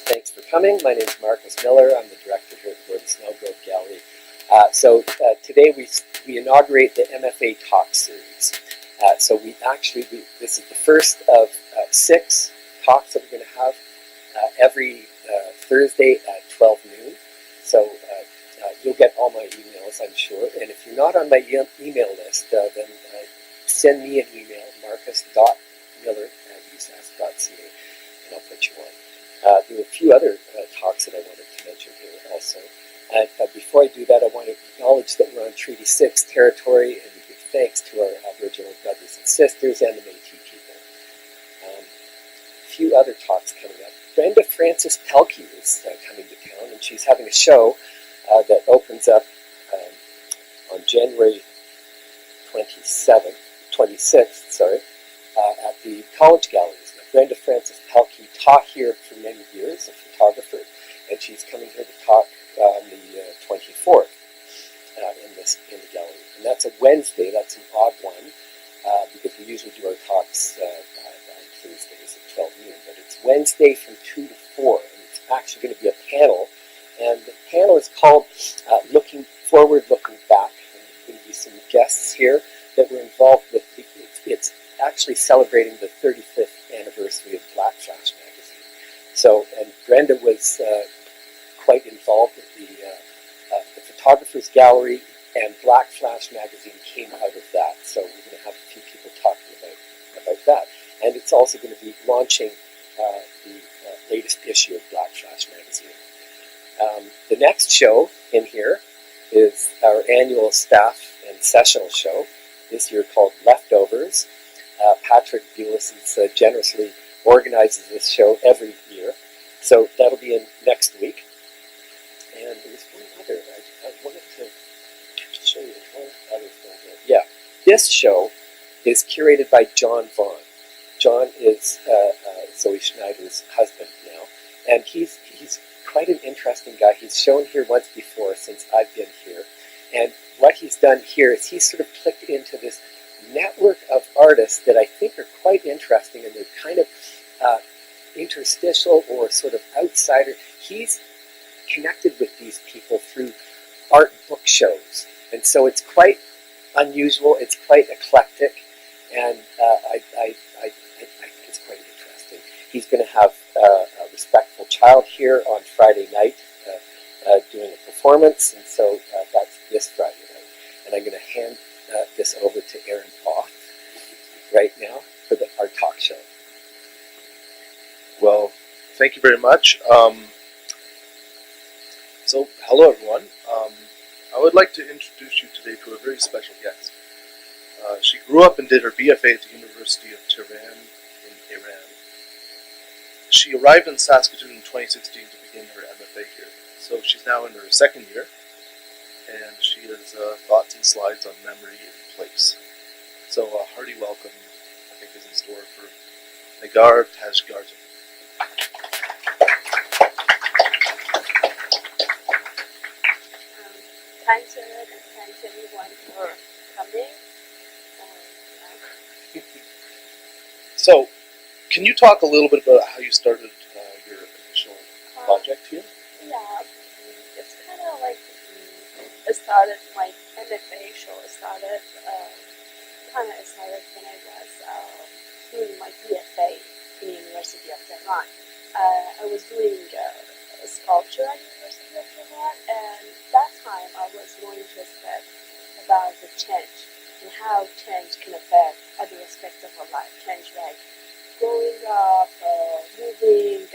Thanks for coming. My name is Marcus Miller. I'm the director here at the Gordon Snellgrove Gallery. Today we inaugurate the MFA Talk Series. This is the first of 6 talks that we're going to have every Thursday at 12 noon. So you'll get all my emails, I'm sure. And if you're not on my email list, then send me an email, marcus.miller@usas.ca, and I'll put you on. There are a few other talks that I wanted to mention here also. But before I do that, I want to acknowledge that we're on Treaty 6 territory, and we give thanks to our Aboriginal brothers and sisters and the Métis people. A few other talks coming up. Brenda Frances Pelkey is coming to town, and she's having a show that opens up on January 26th, at the College Galleries. Now, Brenda Frances Pelkey taught here for many years, a photographer, and she's coming here to talk on the 24th in the gallery. And that's a Wednesday. That's an odd one because we usually do our talks on Thursdays at 12 noon, but it's Wednesday from 2 to 4, and it's actually going to be a panel. And the panel is called Looking Forward, Looking Back. And there's going to be some guests here that were involved with it's actually celebrating the 35th anniversary of Black Flash magazine. So, and Brenda was quite involved with the Photographers Gallery, and Black Flash magazine came out of that. So we're going to have a few people talking about that. And it's also going to be launching the latest issue of Black Flash magazine. The next show in here is our annual staff and sessional show, this year called Leftovers. Patrick Bulis generously organizes this show every year. So that'll be in next week. And there was one other, I wanted to show you one other thing here. Yeah, this show is curated by John Vaughn. John is Zoe Schneider's husband now, and he's quite an interesting guy. He's shown here once before since I've been here, and what he's done here is he's sort of clicked into this network of artists that I think are quite interesting, and they're kind of interstitial or sort of outsider. He's connected with these people through art book shows, and so it's quite unusual, it's quite eclectic, and I think it's quite interesting. He's going to have a Respectful Child here on Friday night doing a performance, and so that's this Friday night. And I'm going to hand this over to Aaron Both right now for our talk show. Well, thank you very much. So, hello everyone. I would like to introduce you today to a very special guest. She grew up and did her BFA at the University of Tehran in Iran. She arrived in Saskatoon in 2016 to begin her MFA here. So she's now in her 2nd year, and she has thoughts and slides on memory and place. So a hearty welcome, I think, is in store for Negar Tajigardan. Thanks, Ed, and thanks everyone for coming. So, can you talk a little bit about how you started your initial project here? Yeah, it's kind of like it started, my MFA show started when I was doing my BFA in the University of Tehran. I was doing a sculpture at the University of Tehran, and that time I was more interested about the change and how change can affect other aspects of our life. Change like growing up, moving,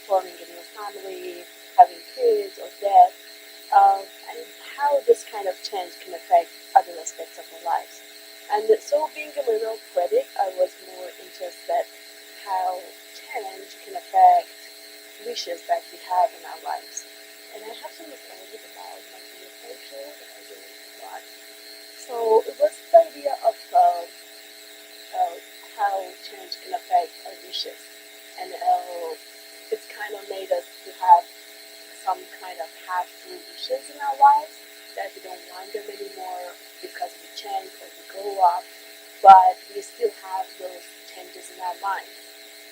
forming a new family, having kids or death, and how this kind of change can affect other aspects of our lives. And so being a little critic, I was more interested how change can affect wishes that we have in our lives. And I have some nostalgia about my BFA show that I really got. So it was the idea of how change can affect our wishes. And it's kind of made us to have some kind of half-true wishes in our lives, that we don't want them anymore because we change or we grow up, but we still have those changes in our minds.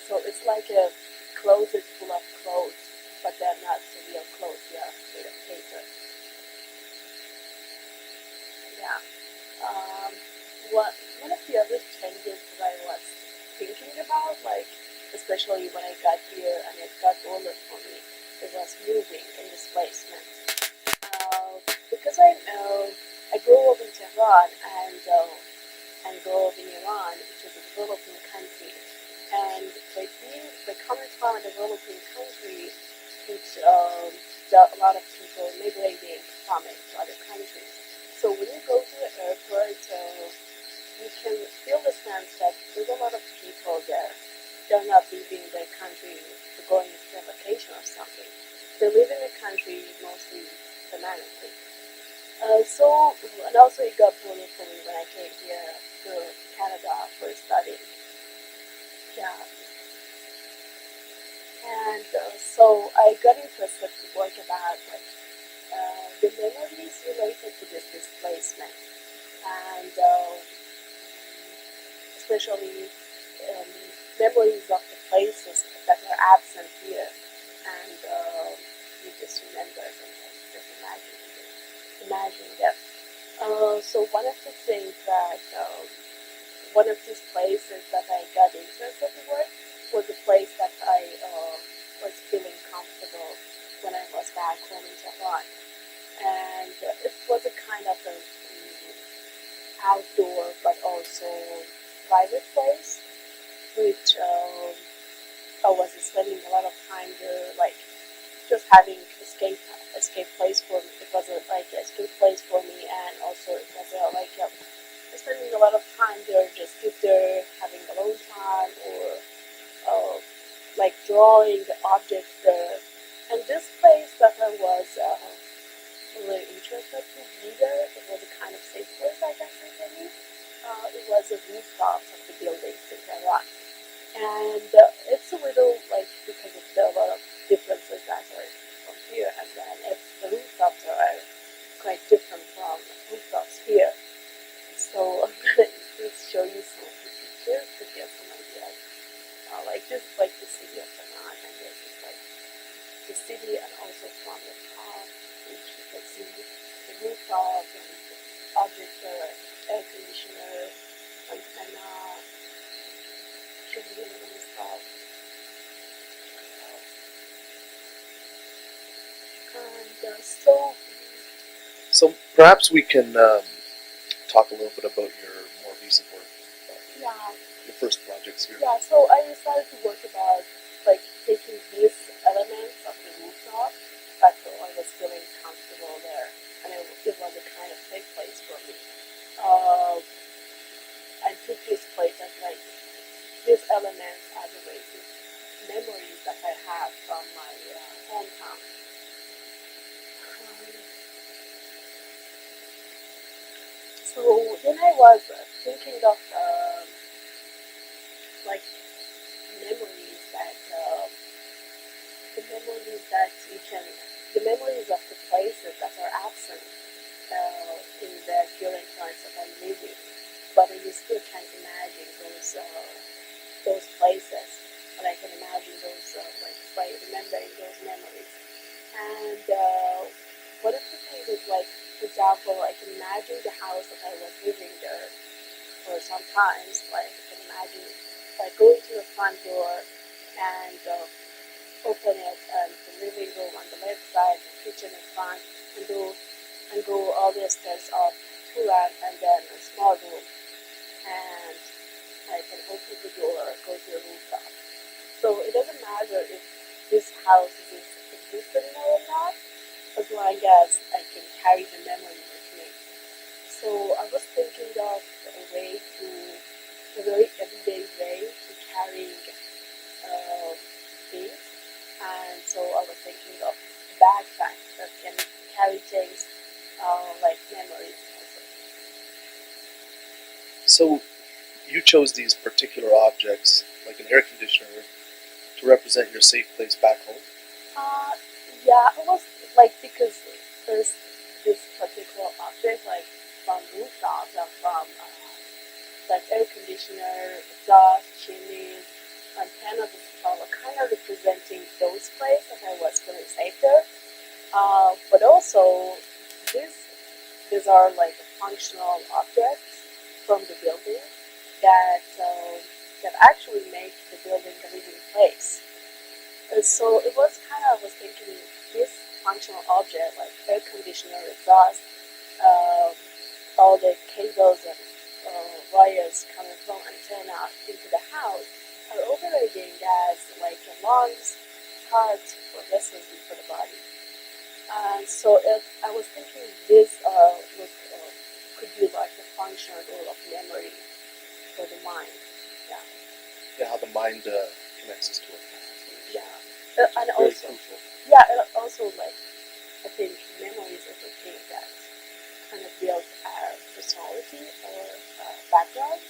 So it's like a clothes is full of clothes, but they're not the real clothes. They are made of paper. Yeah. Um, one of the other changes that I was thinking about, like especially when I got here and it got older for me, it was moving and displacement. Because I grew up in Tehran and grew up in Iran, which is a developing country, and by coming from a developing country, which there are a lot of people migrating from it to other countries. So when you go to the airport, you can feel the sense that there's a lot of people there. They're not leaving their country to go on a vacation or something. They live in the country mostly permanently. And also it got brutal for me when I came here to Canada for studying. Yeah. And so I got interested to work about the memories related to this displacement, and especially um, memories of the places that are absent here, and you just remember them, just imagine them. So one of the things that one of these places that I got interested in work was a place that I was feeling comfortable when I was back home in Tehran, and it was a kind of an outdoor but also private place, which I was spending a lot of time there, like just having escape place for me. It was a like escape place for me, and also it was spending a lot of time there, just sit there having alone time, or uh, like drawing the objects there. And this place that I was really interested to be there, it was a kind of safe place, I guess I can use. It was a rooftop of the buildings in Tehran. And it's a little like because of a lot of differences that are from here, and then the rooftops are quite different from rooftops here. So I'm gonna just show you some of the pictures to get some ideas. Like this is like the city of Tehran, and this is like the city, and also from the top, which you can see the rooftop and the objects, the air conditioner, antenna, chimney and stuff. And So perhaps we can talk a little bit about your more recent work, yeah, your first projects here. yeah. So I decided to work about like taking these elements of the rooftop, but I was feeling comfortable there, and it was a kind of safe place for me. Uh, I took this place as like these elements as a way to memories that I have from my hometown. So then I was thinking of like memories that the memories that you can the memories of the places that are absent in the current times that I'm living, but you still can't imagine those places, and I can imagine those like by remembering those memories. And one of the things is like, for example, I can imagine the house that I was living there for sometimes. Like I can imagine like going to the front door and open it, and the living room on the left side, the kitchen in front, and go all the stairs up to that, and then a small room, and I can open the door, go to the rooftop. So it doesn't matter if this house is existing now or not, as long as I can carry the memory with me. So I was thinking of a very everyday way to carrying things, and so I was thinking of backpacks that can carry things like memories also. So you chose these particular objects, like an air conditioner, to represent your safe place back home. Uh, yeah, it was like because there's this particular object like from rooftops and from like air conditioner, exhaust, chimneys, antennas, kind of representing those places that I was feeling safe there. But also, these these are like functional objects from the building that that actually make the building a living place. So it was kind of I was thinking this functional object like air conditioner, exhaust, um, all the cables and wires coming from antenna into the house are operating as like lungs, heart, or vessels for the body. So I was thinking this could be like a function or of memory for the mind. Yeah, Yeah, how the mind connects us to it. yeah, and Very also crucial. yeah, and also like I think memories is a thing that kind of build our personality or background.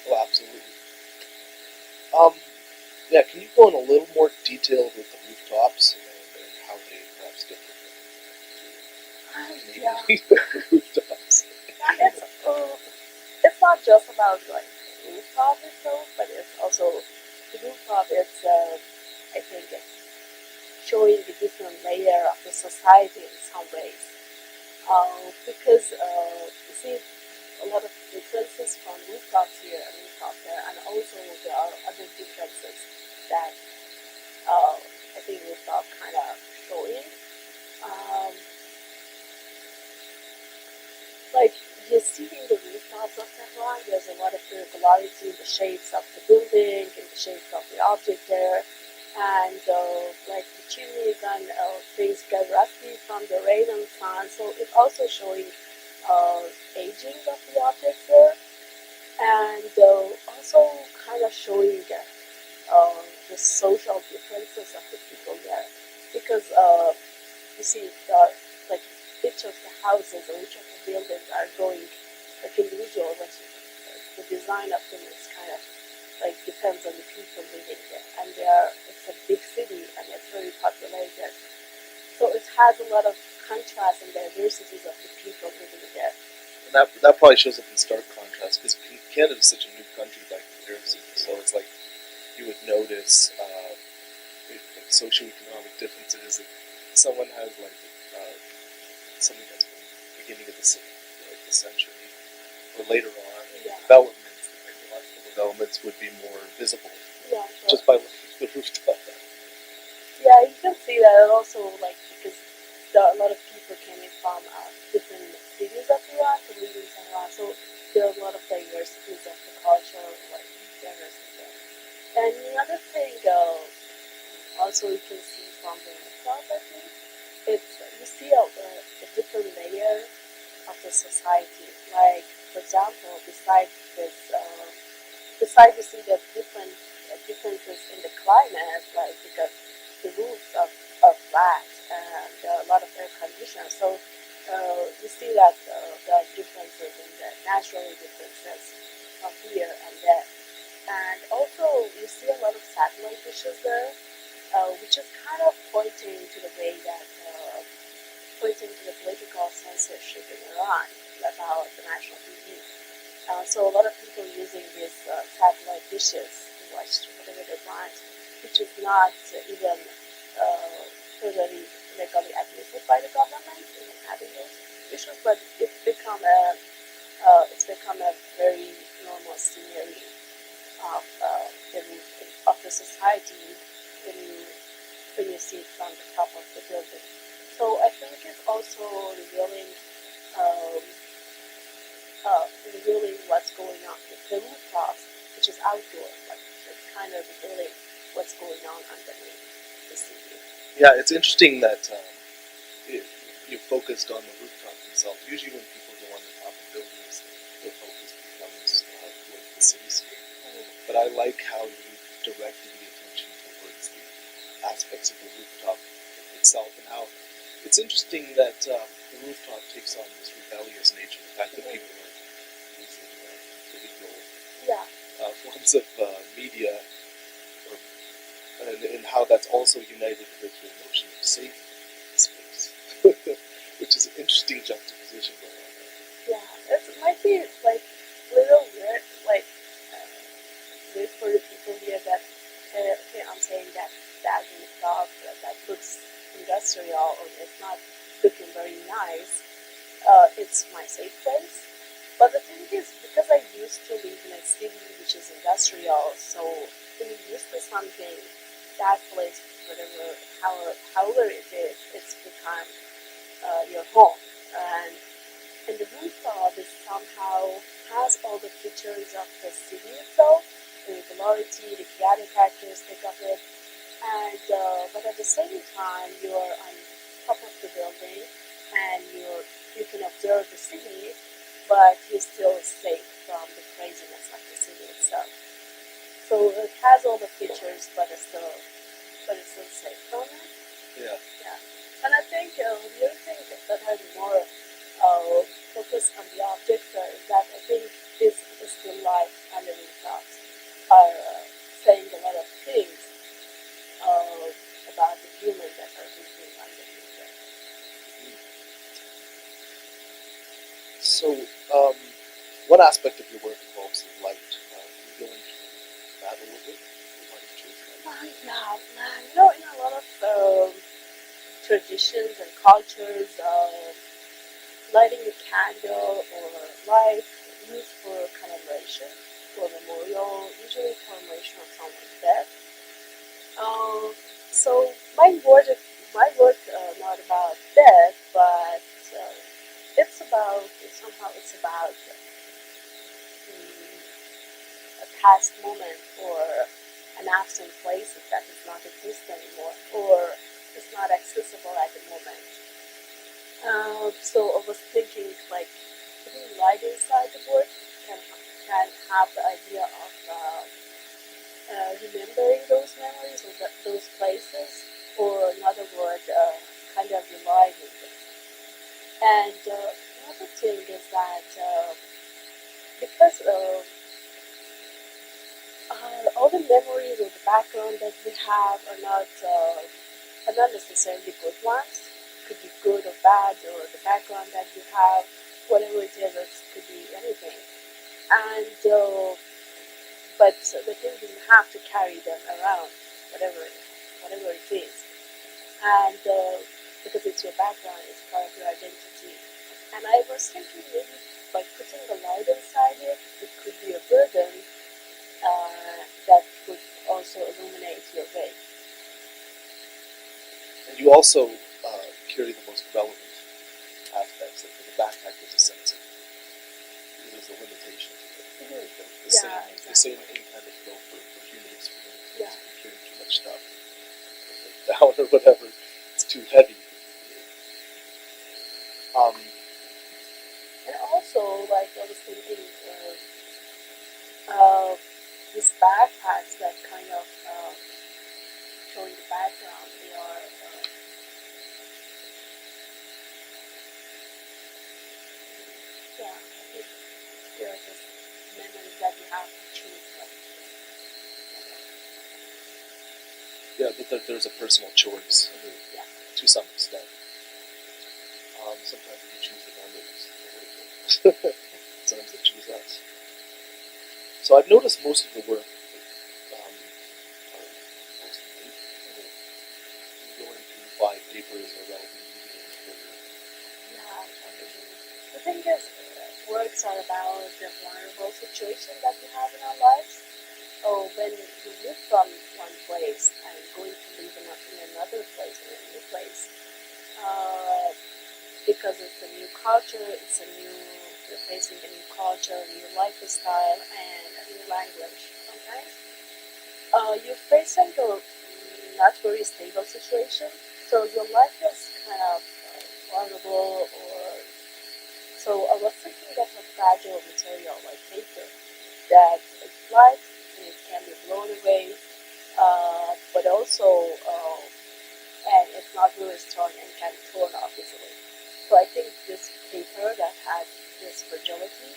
Oh, absolutely. Um, yeah, can you go in a little more detail with the rooftops and how they perhaps differ from Yeah, Canadian rooftops? yeah, it's not just about like rooftop itself, but it's also the rooftop. It's I think showing the different layer of the society in some ways. Because you see a lot of differences from rooftops here and rooftop there, and also there are other differences that I think rooftop kind of showing. Um, like you see in the rooftops of Tehran, there's a lot of irregularity in the shapes of the building, in the shapes of the object there, and like the chimneys and things get rusty from the rain and sun. So it's also showing aging of the objects there, and also kind of showing the social differences of the people there, because you see like each of the houses or each of the buildings are going like individual, but the design of them is kind of like depends on the people living there, and it's a big city and it's very populated, so it has a lot of contrast and diversities of the people living there. And that probably shows up in stark contrast because Canada is such a new country by comparison. So it's like you would notice like socioeconomic differences. If someone has like something that's from the beginning of the century or later on, Yeah. developments, the technological developments would be more visible Yeah, sure. just by looking at the rooftop. Yeah, you can see that also, like, because a lot of people came in from different cities of Iran to live in Tehran, so there are a lot of diversities of the culture, like, diversity there. And another thing, also you can see from the rooftop, I think, it's, you see a different layer of the society. Like, for example, besides you see the differences in the climate, like because the roofs are flat and there are a lot of air conditioners. So you see that there are differences in the natural differences of here and there. And also you see a lot of satellite dishes there, which is kind of pointing to the way that pointing to the political censorship in Iran about the national TV. So a lot of people using these satellite dishes to watch whatever they want, which is not even totally legally admitted by the government, even having those dishes, but it's become a very normal scenery of of the society when you see it from the top of the building. So I think it's also revealing um, revealing what's going on with the rooftops, which is outdoor, like it's kind of revealing what's going on underneath the city. Yeah, it's interesting that you focused on the rooftop themselves. Usually, when people go on the top of buildings, their focus becomes towards the cityscape. But I like how you directed the attention towards the aspects of the rooftop itself and how it's interesting that the rooftop takes on this rebellious nature. The fact that people are using illegal Yeah, forms of media, or, and how that's also united with the notion of safe space, which is an interesting juxtaposition going on there. yeah. It might be like a little weird, like weird for the people here that okay, I'm saying that that in the club that looks industrial or it's not looking very nice, it's my safe place. But the thing is, because I used to live in a city which is industrial, so when you used to something, that place, whatever, however it is, it's become your home. And the rooftop is somehow has all the features of the city itself, the regularity, the chaotic characteristic of it, and but at the same time you are on top of the building and you can observe the city, but you're still safe from the craziness of the city itself. So it has all the features, but it's still safe from it. Yeah. Yeah, and I think the other thing that has more focus on the object is that I think this is the life under the clouds are saying a lot of things uh, about the humans that are living underneath it. So, one aspect of your work involves light. Can you go into that a little bit? Why did you choose that? Yeah, in a lot of traditions and cultures, lighting a candle or light used for commemoration, for memorial, usually commemoration of someone's death. So my work not about death, but it's about a past moment or an absent place that does not exist anymore or is not accessible at the moment. So I was thinking like putting light inside the work can have the idea of remembering those memories or those places, or another word, kind of reviving it. And another thing is that because all the memories or the background that we have are not necessarily good ones. Could be good or bad, or the background that you have, whatever it is, it could be anything. And but the thing is, you have to carry them around, whatever it is, and because it's your background, it's part of your identity. And I was thinking maybe by putting the light inside it, it could be a burden that could also illuminate your way. And you also carry the most relevant aspects. Like the backpack is a sense of there's a limitation to it. Mm-hmm. The Yeah, same exactly. the same thing kind of go for human experience. Yeah. If you carry too much stuff, like down or whatever, it's too heavy. Um, And also, like I was thinking, uh, these backpacks that kind of showing the background, they are, yeah, they're just memories that you have to choose from. yeah, but there's a personal choice Mm-hmm. Yeah. to some extent. Sometimes we choose the memories. Sometimes they choose us. So I've noticed most of the work are mostly paper. You go into buy papers or relevant mediums. Yeah, the thing is, works are about the vulnerable situation that we have in our lives. Or when you move from one place and going to live in another place, in a new place, uh, because it's a new culture, you're facing a new culture, a new lifestyle, and a new language. Sometimes you're facing a not very stable situation, so your life is kind of vulnerable. Or so I was thinking of a fragile material like paper that it's light and it can be blown away, but also and it's not really strong and can be torn off easily. So I think this paper that has this fragility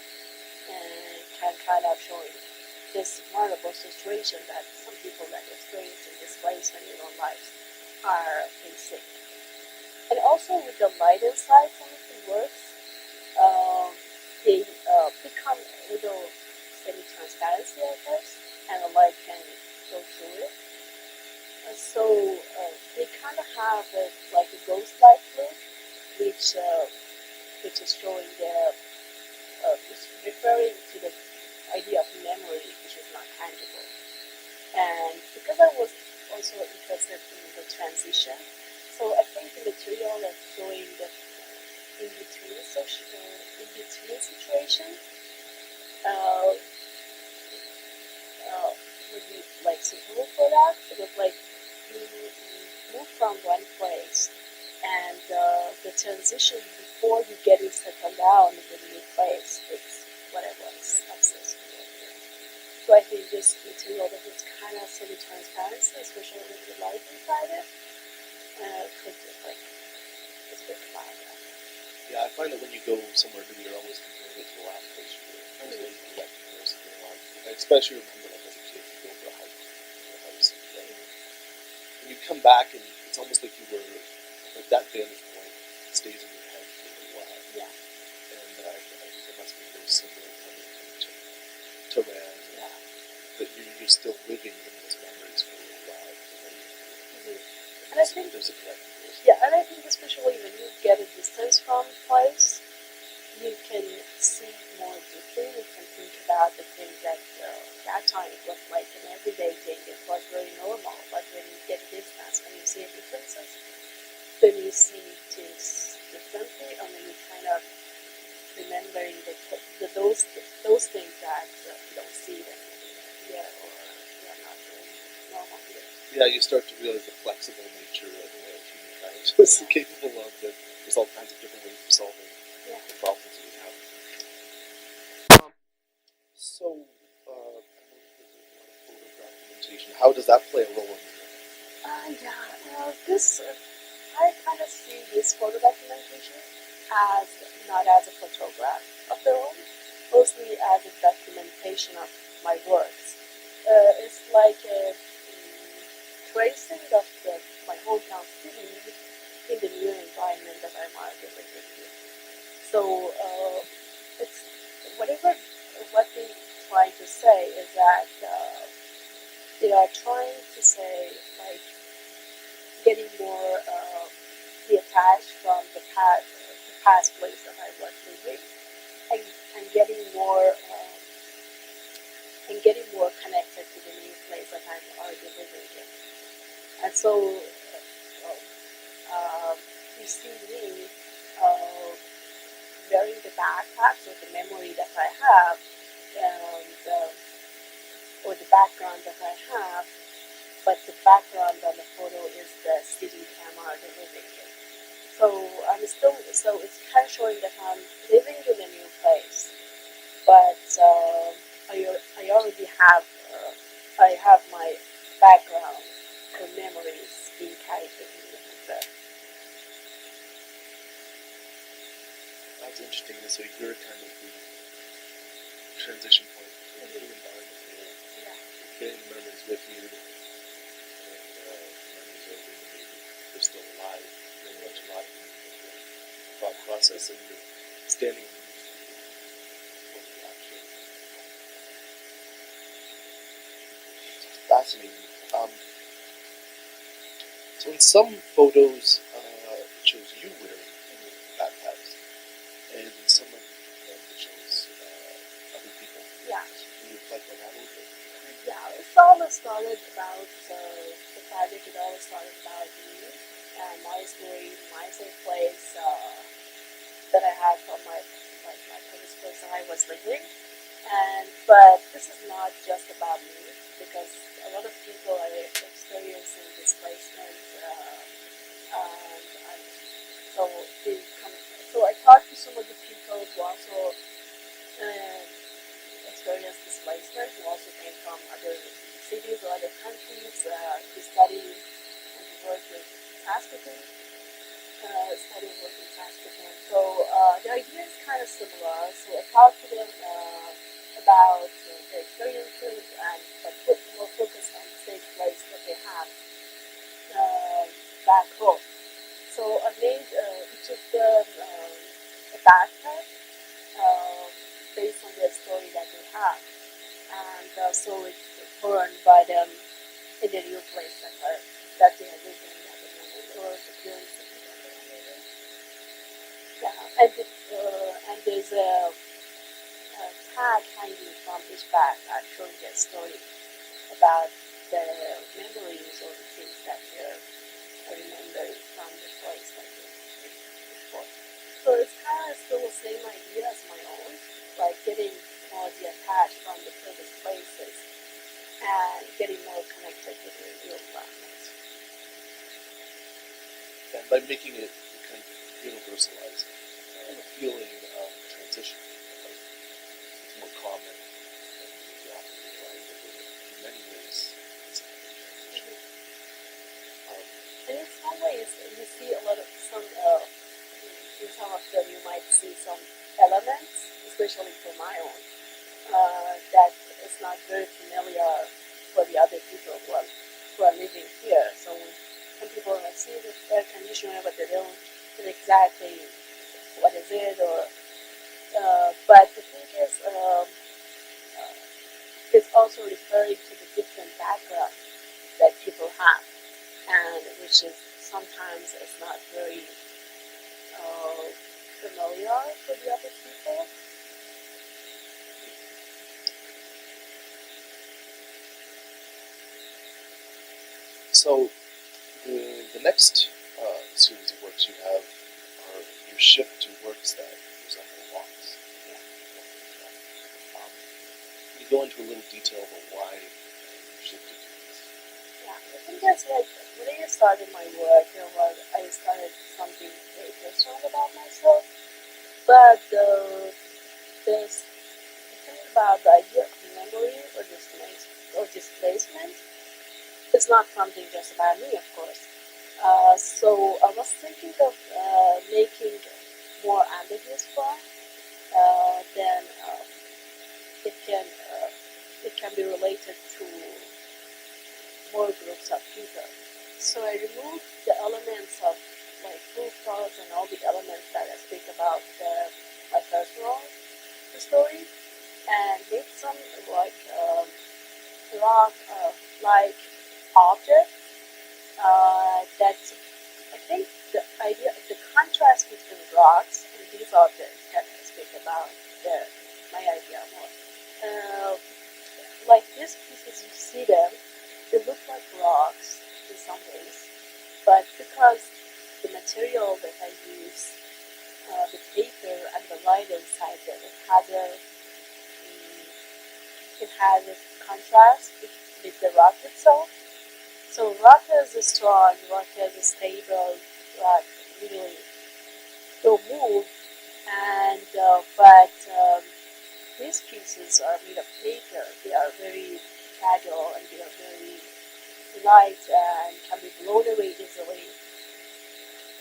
and can kind of show this vulnerable situation that some people that experience in displacement in their lives are facing. And also with the light inside some of the works, um, they become a little semi-transparency, I guess, and the light can go through it. which is showing it's referring to the idea of memory, which is not tangible. And because I was also interested in the transition, so I think the material that's showing the in-between situation uh, would be like suitable for that. It was like you move from one place, and the transition before you getting settled down in the new place is what I was obsessed with. So I think this material that is kind of semi-transparency, especially with the light inside it, could like it's a bit fun. Yeah, I find that when you go somewhere new, you're always comparing it to the last place you were. There's no direct comparison going on. I especially remember like as a kid, you go for a hike in your house, and you come back, and it's almost like you were like that vantage point stays in your head for a little while. Yeah. And I think it must be very similar when you come to Tehran. Yeah. That you're still living in those memories for a little while. And I think there's a direct comparison. yeah, and I think especially when you get a distance from place, you can see more deeply. You can think about the things that that time it was like an everyday thing. It was very normal. But when you get a distance and you see differences, then you see things differently, and then you kind of remembering those things that you don't see them here or they are not very normal here. Yeah, you start to realize the flexible nature of humankind is capable of that. There's all kinds of different ways of solving the problems we have. So, I know that there's a lot of photo documentation. How does that play a role in I kind of see this photo documentation as not as a photograph of their own, mostly as a documentation of my works. It's like a tracing of my hometown city in the new environment that I'm arguing in. So it's what they're trying to say is that they are trying to say like getting more detached from the past place that I was living, and getting more connected to the new place that I'm already living in. And so you see me wearing the backpack, so the memory that I have, and or the background that I have, but the background on the photo is the city that I'm already living in. So it's kind of showing that I'm living in a new place, but I already have I have my background or memories being carried with me. That's interesting. So you're kind of the transition point between the two environments. You're carrying memories with you, and memories are maybe they're still alive, very much alive in the thought process, and you're standing in the action. Fascinating. So in some photos, it shows you wearing backpacks, and in some of them it shows other people. Yeah. Can you reflect on that a little bit? Yeah, it all started about the project. It all started about me and my story, my safe place that I had from my previous place that I was living. But this is not just about me, because a lot of people are experiencing displacement, and so they come. So I talked to some of the people who also experienced displacement, who also came from other cities or other countries to study and to work with Saskatoon. So the idea is kind of similar. So I talked to them about their experiences, but put more focus on the safe place that they have back home. So I made each of them a backpack based on their story that they have, and so it's learned by them in the new place that they are living at the moment, or the current city that they are living. Yeah, and there's a tag hanging from each bag showing a story about the memories or the things that you're remembering from the place that you lived before. So it's kind of still the same idea as my own, like getting more detached from the previous places and getting more connected with the real environment. And by making it kind of universalized, the feeling of transition, like, it's more common than we often realize that in many ways it's a kind of transition. And in some ways, you see a lot of in some of them you might see some elements, especially for my own, that is not very familiar for the other people who are living here. So some people might see this air conditioner, but they don't know exactly what is it, or but the thing is, it's also referring to the different background that people have, and which is sometimes it's not very familiar for the other people. So the next series of works you have are your shift to works that resemble walks. Can you go into a little detail about why you shifted to this? Yeah, I think that's like when I started my work, I started something very personal about myself. But this the thing about the idea of memory or displacement is not something just about me, of course. So I was thinking of making more ambiguous form. Then it can it can be related to more groups of people. So I removed the elements of like proof thoughts and all the elements that I speak about my personal story and make some like rock like object that I think the idea the contrast between rocks and these objects can speak about the, my idea more. Like these pieces you see them, they look like rocks in some ways, but because the material that I use, the paper and the light inside them, it has a contrast with the rock itself. So rock is strong, rock is stable, rock really don't move, and but these pieces are made of paper. They are very fragile and they are very light and can be blown away easily.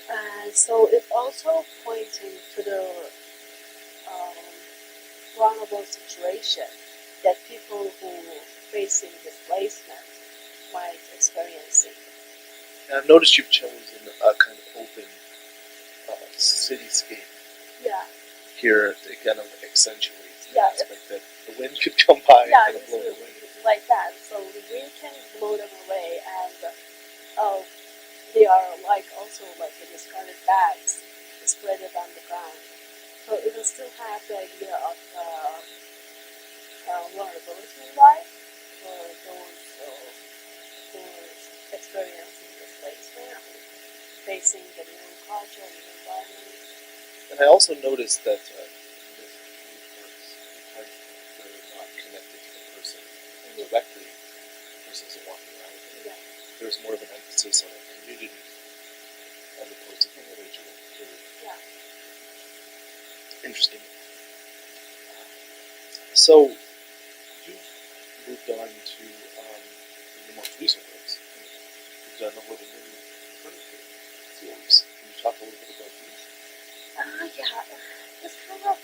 And so it's also pointing to the um, vulnerable situation that people who facing displacement might experiencing. And I've noticed you've chosen a kind of open cityscape Yeah, here to kind of accentuate the yeah, aspect that the wind could come by yeah, and kind of blow it away. like that. So the wind can blow them away, and they are like also like in discarded bags spread on the ground. So it will still have the idea of vulnerability in life for those experiencing displacement, facing the new culture, new environment. And I also noticed that with works, because they're not connected to the person directly, the person isn't walking around with it, Yeah. there's more of an emphasis on a community as opposed to the individual. Yeah. Interesting. So you moved on to the most recent works. You've done a little new furniture series. Can you talk a little bit about these? Yeah. It's kind of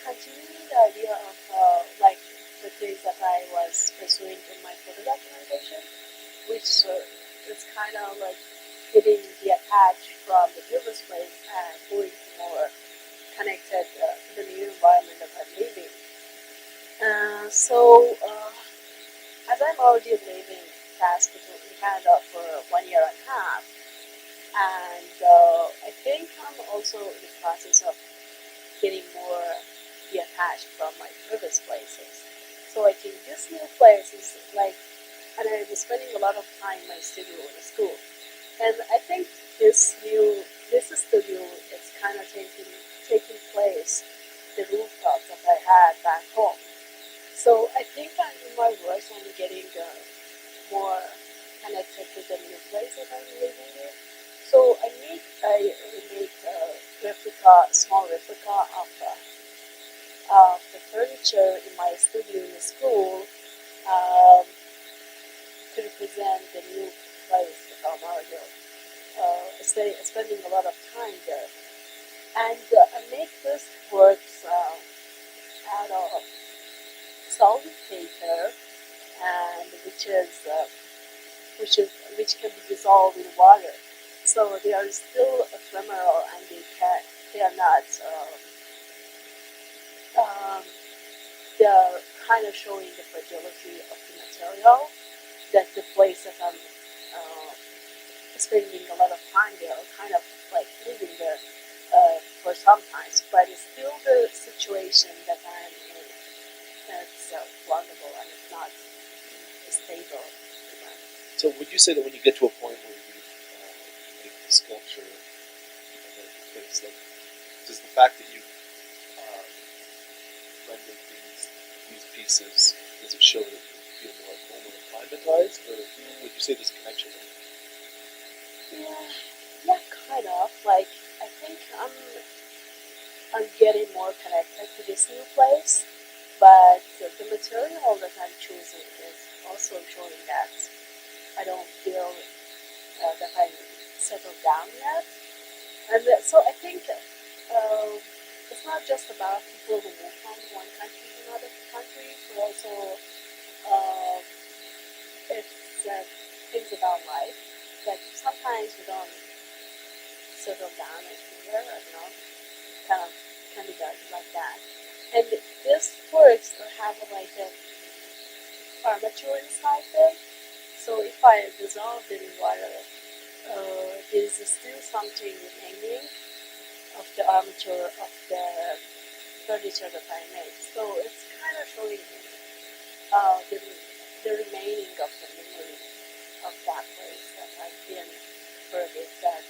continuing the idea of like the things that I was pursuing in my photo documentation, which is kind of like getting detached from the previous place and going more connected to the new environment that I'm living. As I'm already living past in Canada for 1 year and a half, And I think I'm also in the process of getting more detached from my previous places. So I think this new place is like, and I was spending a lot of time in my studio in the school. And I think this studio is kind of taking place the rooftop that I had back home. So I think I'm in my work, I'm getting more connected to the new place that I'm living in. So I make a small replica of the furniture in my studio in the school, um, to represent the new place that I'm already spending a lot of time there. And I make this works out of solid paper, and which can be dissolved in water. So they are still ephemeral, and they are not um, they are kind of showing the fragility of the material. That the place that I'm uh, spending a lot of time there, kind of like living there for some times, but it's still the situation that I'm in that's vulnerable and it's not stable. So would you say that when you get to a point where you make the sculpture and then you finish, like, does the fact that you rendered these pieces, does it show that you feel more at home and acclimatized, or would you say there's a connection? Yeah, yeah, kind of. Like I think I'm getting more connected to this new place, but the material that I'm choosing is also showing that I don't feel that I'm settled down yet. And so I think it's not just about people who move from one country to another country, but also uh, it's things about life that sometimes we don't settle down here, kind of can be done like that. And this works have like a armature inside them. So if I dissolve it in water, there is still something remaining of the armature of the furniture that I made. So it's kind of showing the remaining of the memory of that place that I've been for a bit. That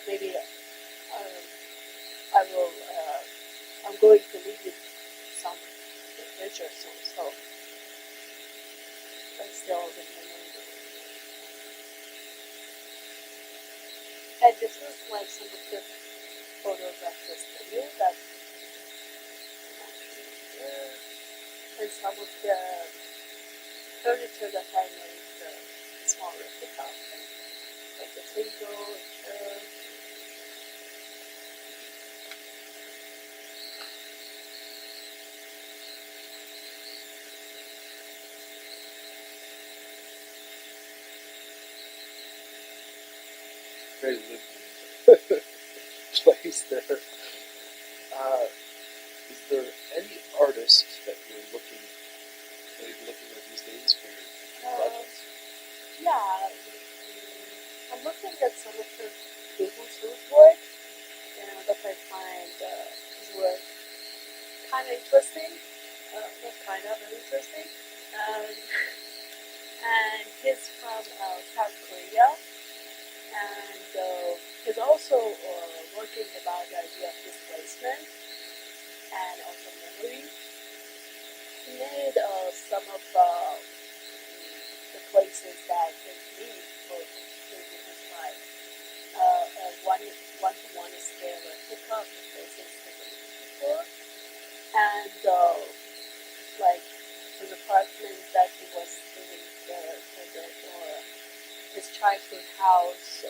maybe I will. I'm going to leave it some picture soon. So that's still the memory. And this is like some of the photographs of the studio that and some of the furniture that I made small replica, like the table, chair. Very lived place there. Is there any artist that you're looking at these days for your projects? Yeah, I'm looking at some of the Google's work, and that I find his work kind of interesting, not kind of very interesting. Um, and he's from South Korea, and he's also working about the idea of displacement and also memory. He made some of the places that they need for living his life. One-to-one scale replica of the places that they lived before, and like his apartment that he was living there for bit, or his childhood house,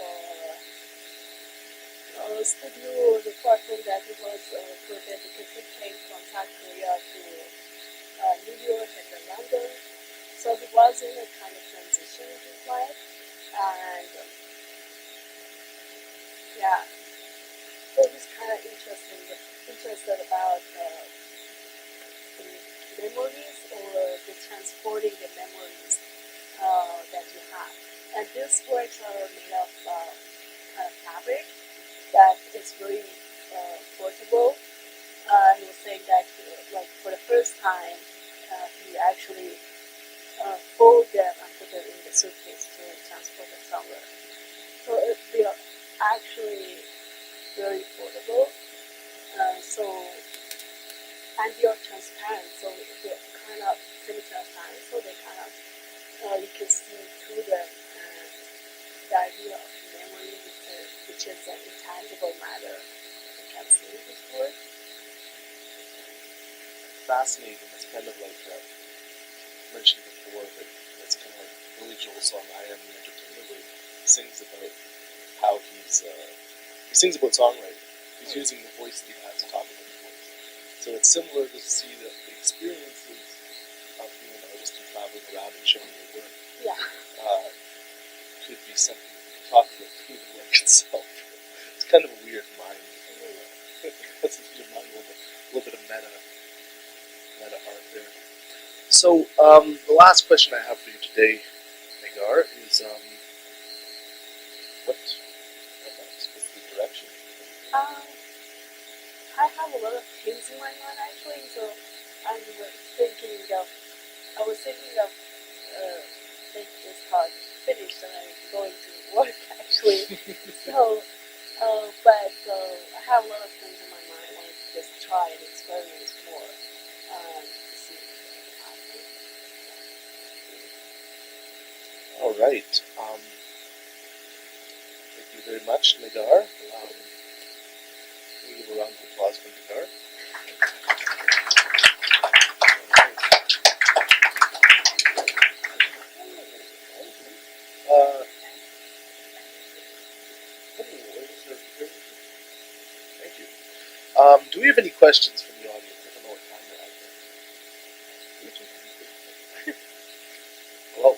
or studio, or the apartment that he was for a bit because he came from South Korea to New York and then London. So he was in a kind of transition in his life, and yeah, so he's kind of interested about the memories or the transporting the memories that you have. And these works are made of kind of fabric that is very portable. He was saying that like for the first time, he actually fold them and put them in the suitcase to transport them somewhere. So they are actually very portable. So and they are transparent, so they're kind of semi-transparent, so they kind of you can see through them. And the idea of memory, which is an intangible matter, you can see this word. Fascinating. It's kind of like mentioned before that it's kind of like Billy Joel's song "I Am the Entertainer," where he sings about how he sings about songwriting. He's using the voice that he has to talk about the voice. So it's similar to see that the experiences of being an artist and traveling around and showing your work Yeah. could be something that we talk about through the work itself. It's kind of a weird mind. That's your mind a little bit of meta art there. So the last question I have for you today, Negar, is what next? What's the direction? I have a lot of things in my mind actually, so I was thinking of making this talk finished and I'm going to work actually. So, I have a lot of things in my mind. I want to just try and experience more to see what happens. All right. Thank you very much, Negar. Can we give a round of applause for Negar? Thank you. Do we have any questions from the audience? I don't know what time we're at. Hello.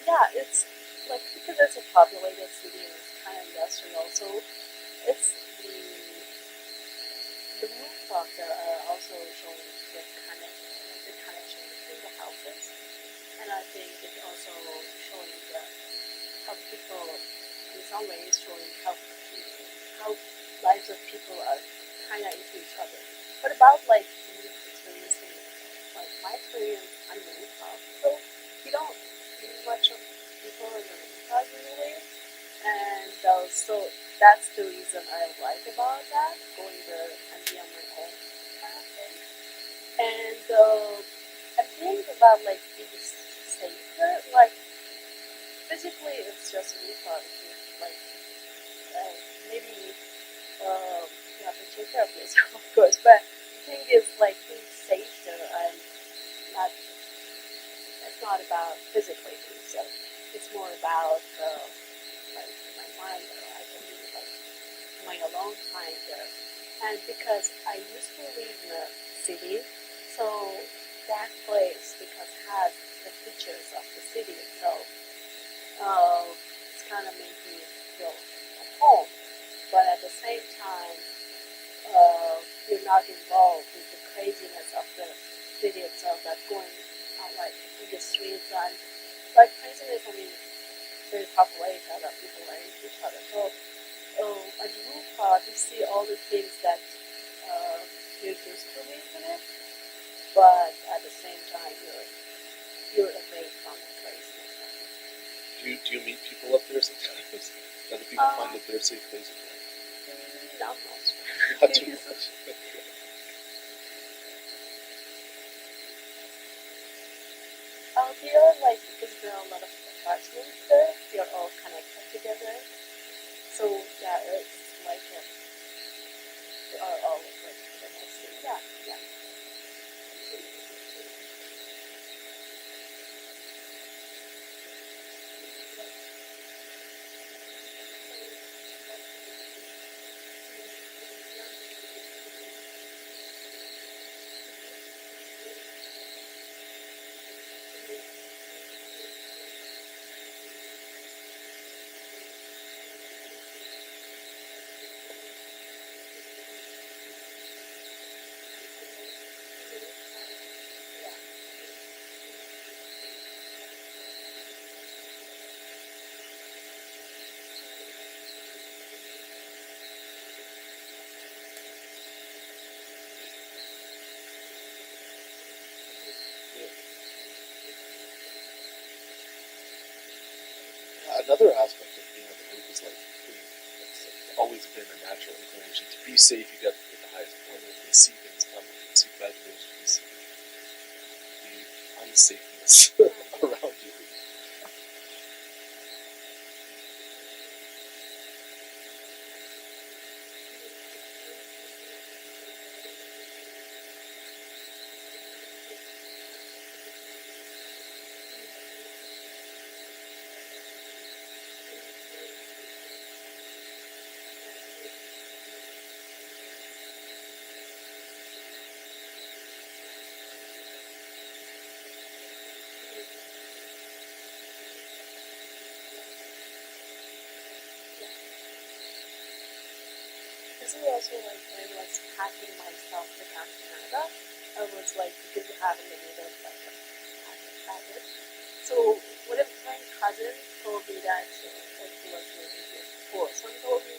Yeah, it's like because it's a populated city and it's kind of industrial, so it's the rooftop there are also showing the connection between the houses, and I think it's also showing how people, in some ways, showing how lives of people are kind of into each other. What about like you experiencing like my experience on the rooftop? So you don't see much of people in the rooftop usually, and so that's the reason I like about that, going there and be on my own kind of thing. And I think about like being safer, like physically it's just really fun to like maybe you have to take care of yourself of course, but the thing is like being safe there and not it's not about physically being safe. It's more about like my mind there. I can be like my alone time there. And because I used to live in a city, so that place because has the features of the city itself, it's kind of made me feel at home. But at the same time, you're not involved with the craziness of the city itself that's going on like in the streets and like craziness. I mean, very populated, other people are into each other. So on the rooftop, you see all the things that you're used to live in it, but at the same time, you're away from the craziness. Do you meet people up there sometimes? Do other people find that they're safe places? Not much. Not too much. There are like because there are a lot of apartments there, they are all connected together. So yeah, it's like they are all like connected. Yeah, yeah. another aspect of being on the move is like it's always been a natural inclination to be safe. You got to get the highest point. You can see things coming. You can see predators. You can see the unsafeness around you. This is also like when I was packing myself to come to Canada. I was like, because we have a limit of like packing baggage. So one of my cousins told me that like he was living here before. So he told me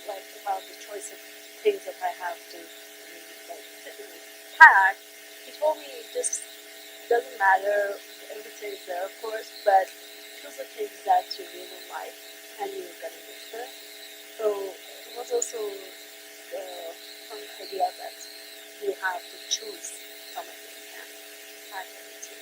like about the choice of things that I have to like pack. He told me just doesn't matter, everything's there of course, but choose the things that you really like and you're gonna use them. So it was also some idea that you have to choose something and pack everything.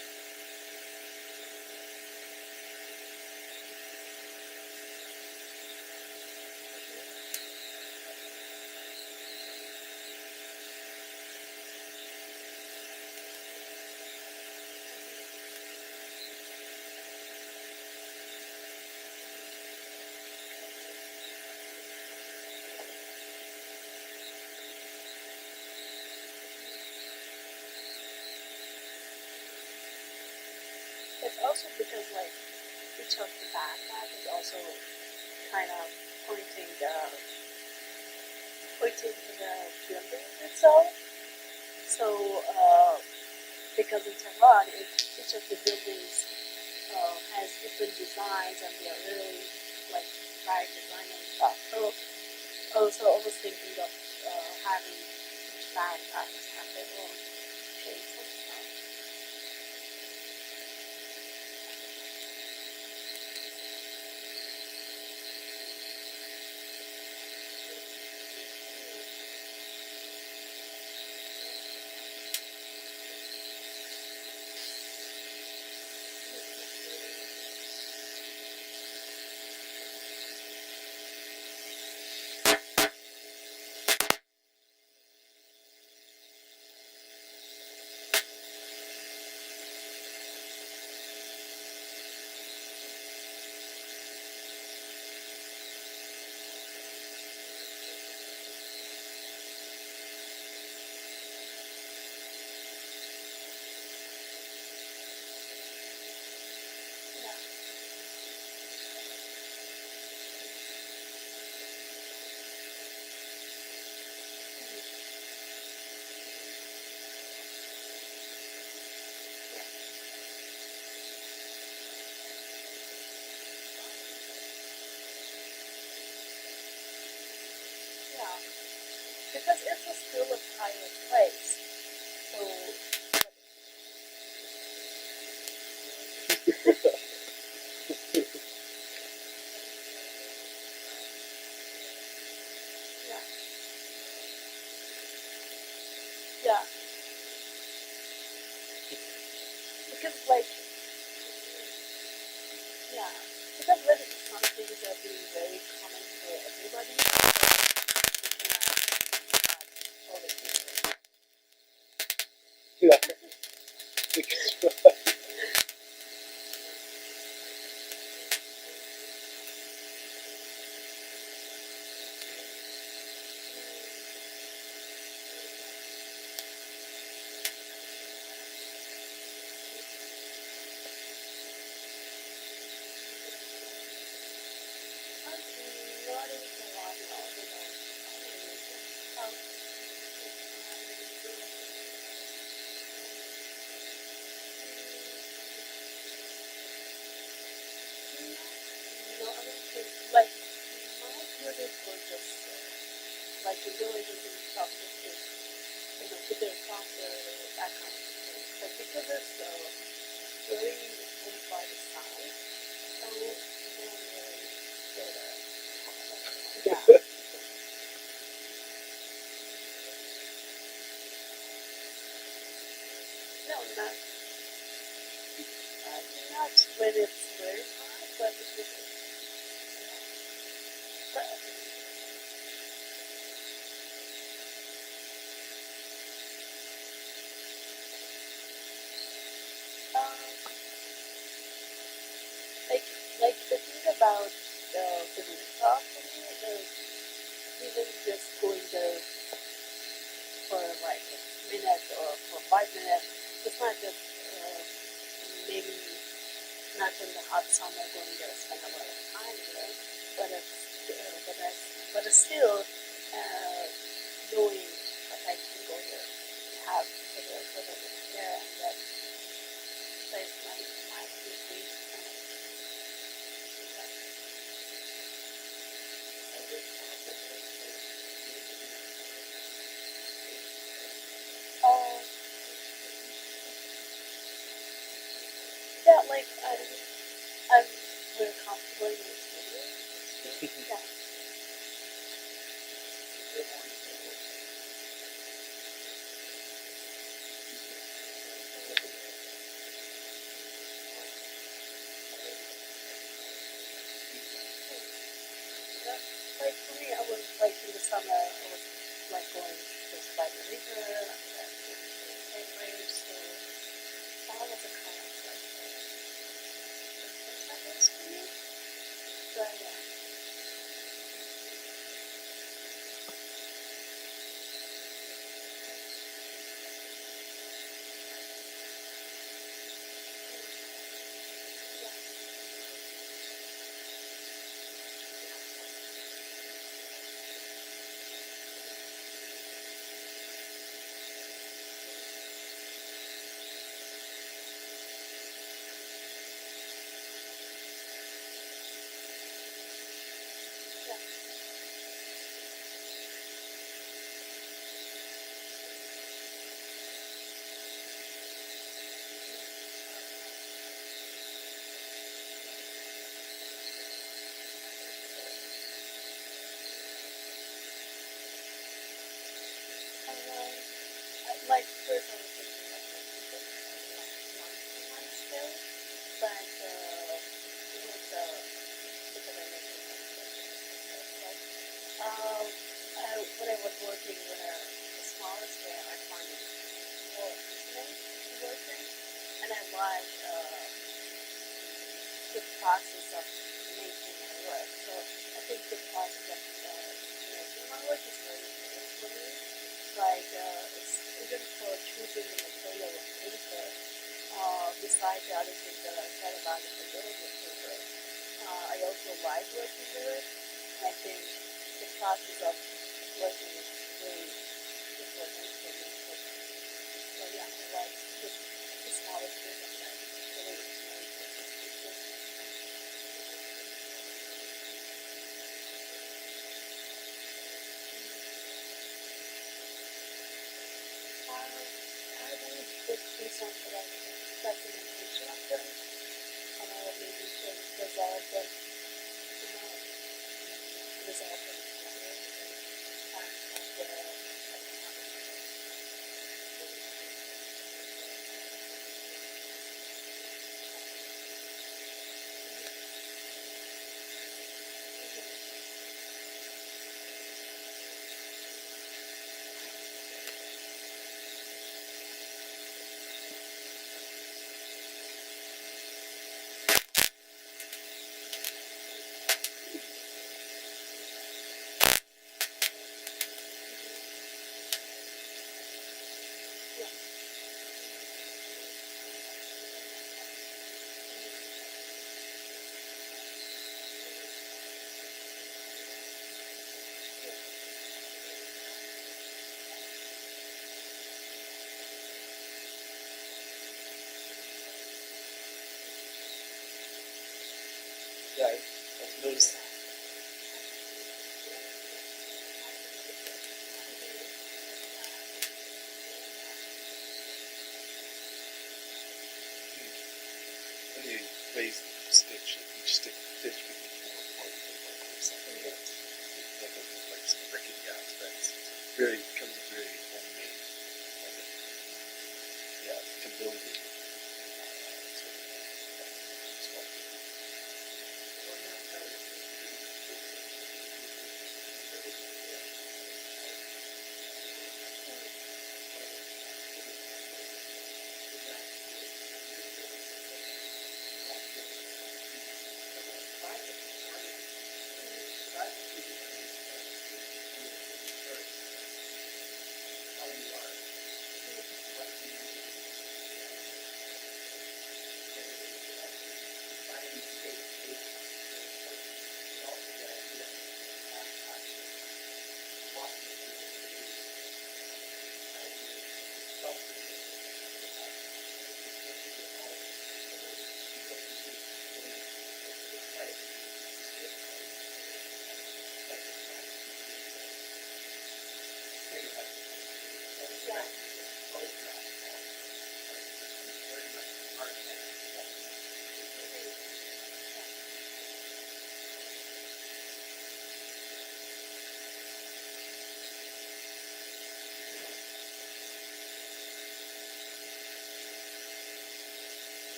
It's also because like each of the backpack is also kind of pointing the pointing to the building itself. So because in Tehran, each of the buildings has different designs and they are really like very design and stuff. So I was thinking of having each backpack have their own case and stuff. Yeah. Yeah, because it's a still a private place. So yeah, yeah, because like yeah, because when some things are being very common for everybody, so we cannot all the people. Yeah. Because Not even a lot of um, no, I don't think like my buildings were just like the villages and stuff was just with their soccer that kind of thing. But because it's very owned by the side, don't really go there. Yeah. No, not when it's very hot, but it's just, but, um, like, like the thing about the rooftop for me is even just going there for like a minute or for 5 minutes, it's not just maybe not in the hot summer going there spend a lot of time there, but it's still knowing that I can go there, have for the there, and that place might be great. Uh, yeah, like I'm very comfortable in the studio. Yeah. Like for me, I was like in the summer, I was like going just by the river and anyways, so that was a kind of like I guess for me. But yeah, like first I was thinking like maybe like 1 2 months still, but with because I mentioned like when I was working in a smaller scale, I find it more intimate working, and I like the process of making my work. So I think the process of making my work is very important for me. Like it's even for choosing the material of paper. Besides the other things that I said about the stability of paper, I also like working with it. And I think the process of working is really important for me. So yeah, I like the smallest thing of that. Really, I think this be something like documentation of them. Maybe you can resolve them, resolve them together and Yeah, I've noticed. Any ways to stitch each just to finish becoming more important than one person. It doesn't look like some rickety aspects. Very becomes a very homemade kind of to building sort of sculpture.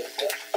Oh,